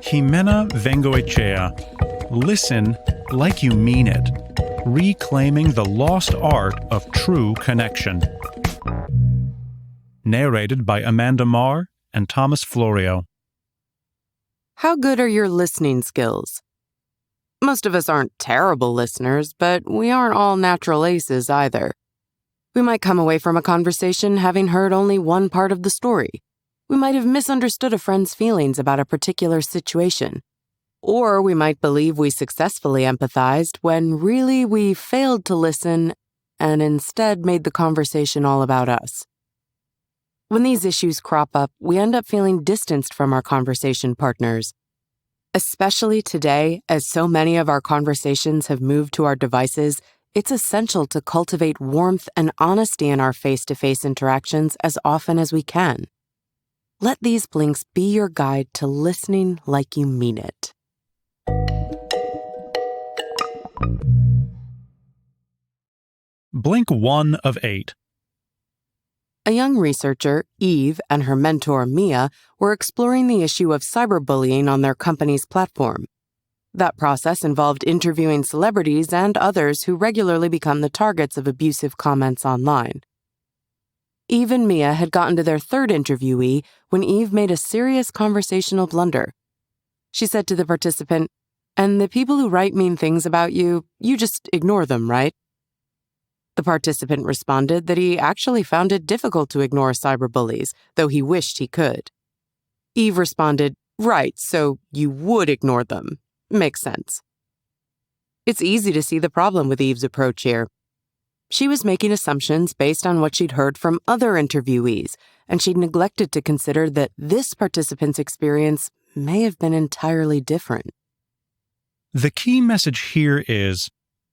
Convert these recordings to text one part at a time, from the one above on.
Jimena Vengoechea, listen like you mean it, reclaiming the lost art of true connection. Narrated by Amanda Marr and Thomas Florio. How good are your listening skills? Most of us aren't terrible listeners, but we aren't all natural aces either. We might come away from a conversation having heard only one part of the story. We might have misunderstood a friend's feelings about a particular situation. Or we might believe we successfully empathized when really we failed to listen and instead made the conversation all about us. When these issues crop up, we end up feeling distanced from our conversation partners. Especially today, as so many of our conversations have moved to our devices, it's essential to cultivate warmth and honesty in our face-to-face interactions as often as we can. Let these blinks be your guide to listening like you mean it. Blink 1 of 8. A young researcher, Eve, and her mentor, Mia, were exploring the issue of cyberbullying on their company's platform. That process involved interviewing celebrities and others who regularly become the targets of abusive comments online. Eve and Mia had gotten to their third interviewee when Eve made a serious conversational blunder. She said to the participant, "And the people who write mean things about you, you just ignore them, right?" The participant responded that he actually found it difficult to ignore cyberbullies, though he wished he could. Eve responded, "Right, so you would ignore them. Makes sense." It's easy to see the problem with Eve's approach here. She was making assumptions based on what she'd heard from other interviewees, and she'd neglected to consider that this participant's experience may have been entirely different. The key message here is,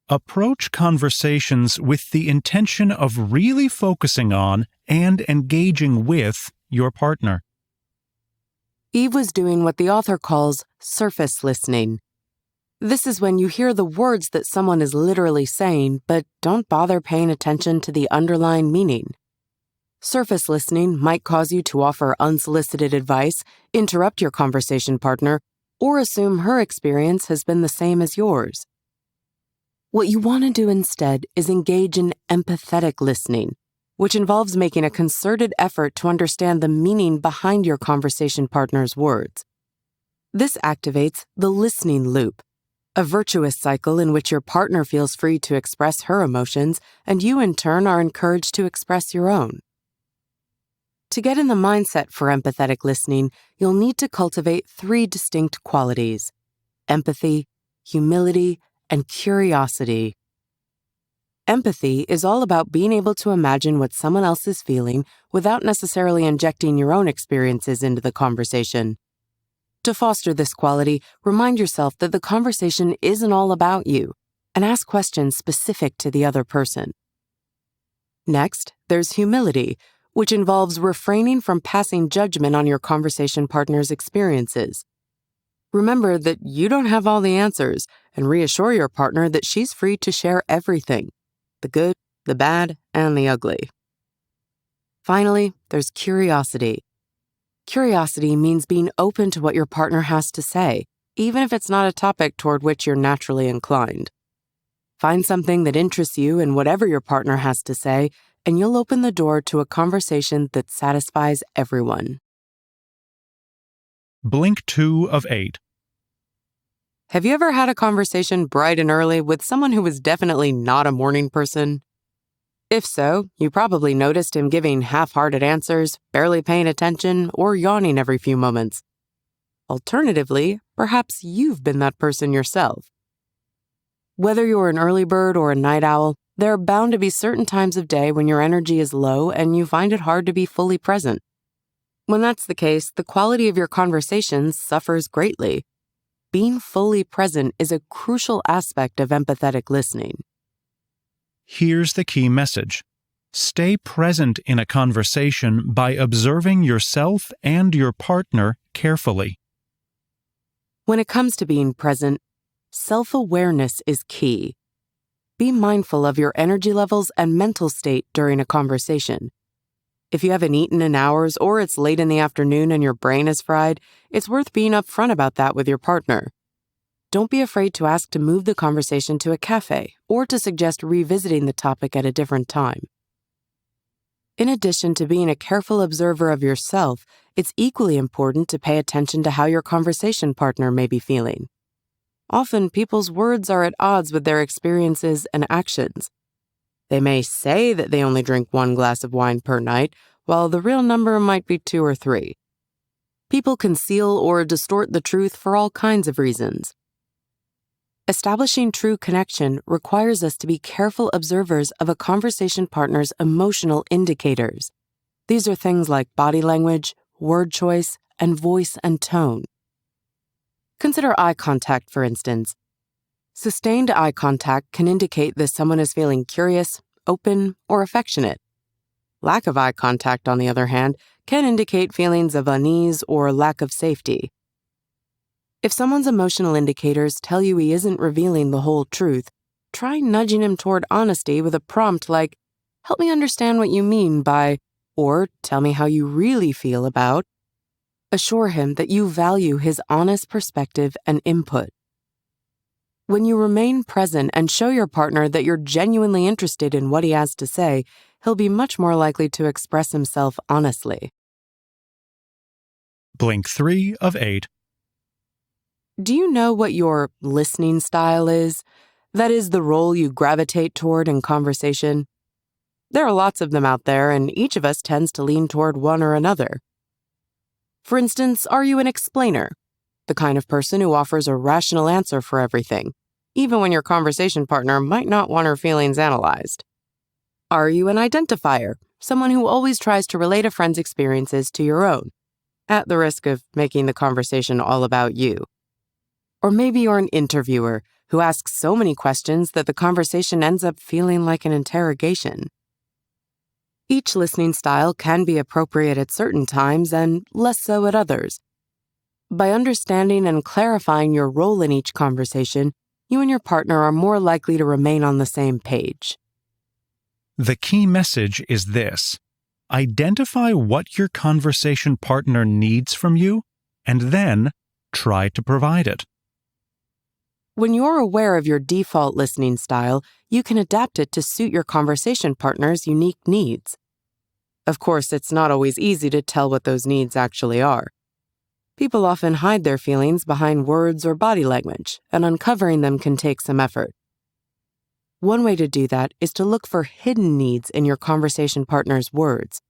approach conversations with the intention of really focusing on and engaging with your partner. Eve was doing what the author calls surface listening. This is when you hear the words that someone is literally saying, but don't bother paying attention to the underlying meaning. Surface listening might cause you to offer unsolicited advice, interrupt your conversation partner, or assume her experience has been the same as yours. What you want to do instead is engage in empathetic listening, which involves making a concerted effort to understand the meaning behind your conversation partner's words. This activates the listening loop, a virtuous cycle in which your partner feels free to express her emotions and you in turn are encouraged to express your own. To get in the mindset for empathetic listening, you'll need to cultivate 3 distinct qualities: empathy, humility, and curiosity. Empathy is all about being able to imagine what someone else is feeling without necessarily injecting your own experiences into the conversation. To foster this quality, remind yourself that the conversation isn't all about you, and ask questions specific to the other person. Next, there's humility, which involves refraining from passing judgment on your conversation partner's experiences. Remember that you don't have all the answers, and reassure your partner that she's free to share everything: the good, the bad, and the ugly. Finally, there's curiosity. Curiosity means being open to what your partner has to say, even if it's not a topic toward which you're naturally inclined. Find something that interests you in whatever your partner has to say, and you'll open the door to a conversation that satisfies everyone. Blink 2 of 8. Have you ever had a conversation bright and early with someone who was definitely not a morning person? If so, you probably noticed him giving half-hearted answers, barely paying attention, or yawning every few moments. Alternatively, perhaps you've been that person yourself. Whether you're an early bird or a night owl, there are bound to be certain times of day when your energy is low and you find it hard to be fully present. When that's the case, the quality of your conversations suffers greatly. Being fully present is a crucial aspect of empathetic listening. Here's the key message. Stay present in a conversation by observing yourself and your partner carefully. When it comes to being present, self-awareness is key. Be mindful of your energy levels and mental state during a conversation. If you haven't eaten in hours or it's late in the afternoon and your brain is fried, it's worth being upfront about that with your partner. Don't be afraid to ask to move the conversation to a cafe or to suggest revisiting the topic at a different time. In addition to being a careful observer of yourself, it's equally important to pay attention to how your conversation partner may be feeling. Often, people's words are at odds with their experiences and actions. They may say that they only drink 1 glass of wine per night, while the real number might be 2 or 3. People conceal or distort the truth for all kinds of reasons. Establishing true connection requires us to be careful observers of a conversation partner's emotional indicators. These are things like body language, word choice, and voice and tone. Consider eye contact, for instance. Sustained eye contact can indicate that someone is feeling curious, open, or affectionate. Lack of eye contact, on the other hand, can indicate feelings of unease or lack of safety. If someone's emotional indicators tell you he isn't revealing the whole truth, try nudging him toward honesty with a prompt like, "Help me understand what you mean by," or "Tell me how you really feel about." Assure him that you value his honest perspective and input. When you remain present and show your partner that you're genuinely interested in what he has to say, he'll be much more likely to express himself honestly. Blink 3 of 8. Do you know what your listening style is? That is, the role you gravitate toward in conversation. There are lots of them out there, and each of us tends to lean toward one or another. For instance, are you an explainer? The kind of person who offers a rational answer for everything, even when your conversation partner might not want her feelings analyzed. Are you an identifier? Someone who always tries to relate a friend's experiences to your own, at the risk of making the conversation all about you. Or maybe you're an interviewer who asks so many questions that the conversation ends up feeling like an interrogation. Each listening style can be appropriate at certain times and less so at others. By understanding and clarifying your role in each conversation, you and your partner are more likely to remain on the same page. The key message is this: identify what your conversation partner needs from you, and then try to provide it. When you're aware of your default listening style, you can adapt it to suit your conversation partner's unique needs. Of course, it's not always easy to tell what those needs actually are. People often hide their feelings behind words or body language, and uncovering them can take some effort. One way to do that is to look for hidden needs in your conversation partner's words.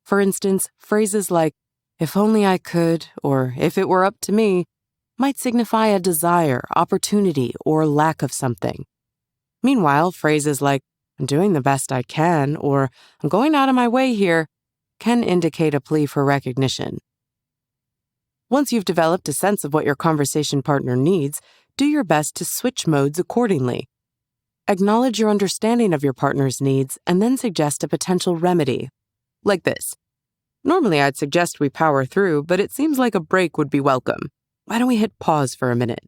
For instance, phrases like, "If only I could," or "If it were up to me," might signify a desire, opportunity, or lack of something. Meanwhile, phrases like, "I'm doing the best I can," or "I'm going out of my way here," can indicate a plea for recognition. Once you've developed a sense of what your conversation partner needs, do your best to switch modes accordingly. Acknowledge your understanding of your partner's needs and then suggest a potential remedy. Like this: "Normally I'd suggest we power through, but it seems like a break would be welcome. Why don't we hit pause for a minute?"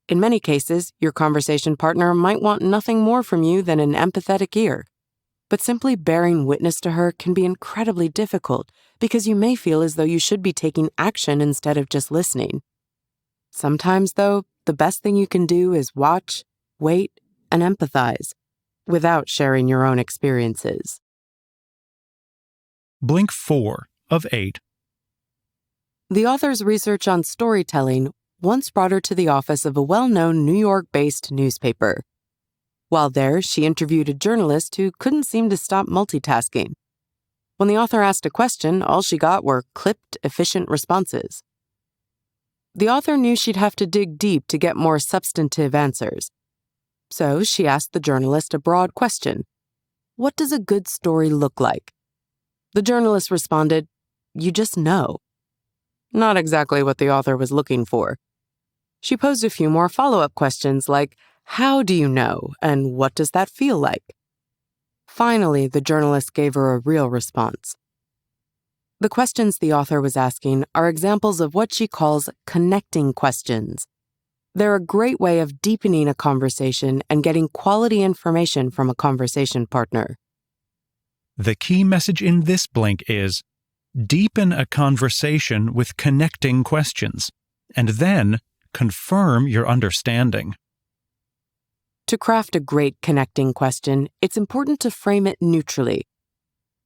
In many cases, your conversation partner might want nothing more from you than an empathetic ear. But simply bearing witness to her can be incredibly difficult because you may feel as though you should be taking action instead of just listening. Sometimes, though, the best thing you can do is watch, wait, and empathize without sharing your own experiences. Blink 4 of 8. The author's research on storytelling once brought her to the office of a well-known New York-based newspaper. While there, she interviewed a journalist who couldn't seem to stop multitasking. When the author asked a question, all she got were clipped, efficient responses. The author knew she'd have to dig deep to get more substantive answers. So she asked the journalist a broad question: "What does a good story look like?" The journalist responded, "You just know." Not exactly what the author was looking for. She posed a few more follow-up questions like, "How do you know, and what does that feel like?" Finally, the journalist gave her a real response. The questions the author was asking are examples of what she calls connecting questions. They're a great way of deepening a conversation and getting quality information from a conversation partner. The key message in this blink is deepen a conversation with connecting questions, and then confirm your understanding. To craft a great connecting question, it's important to frame it neutrally.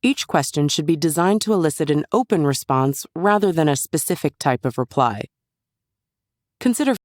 Each question should be designed to elicit an open response rather than a specific type of reply. Consider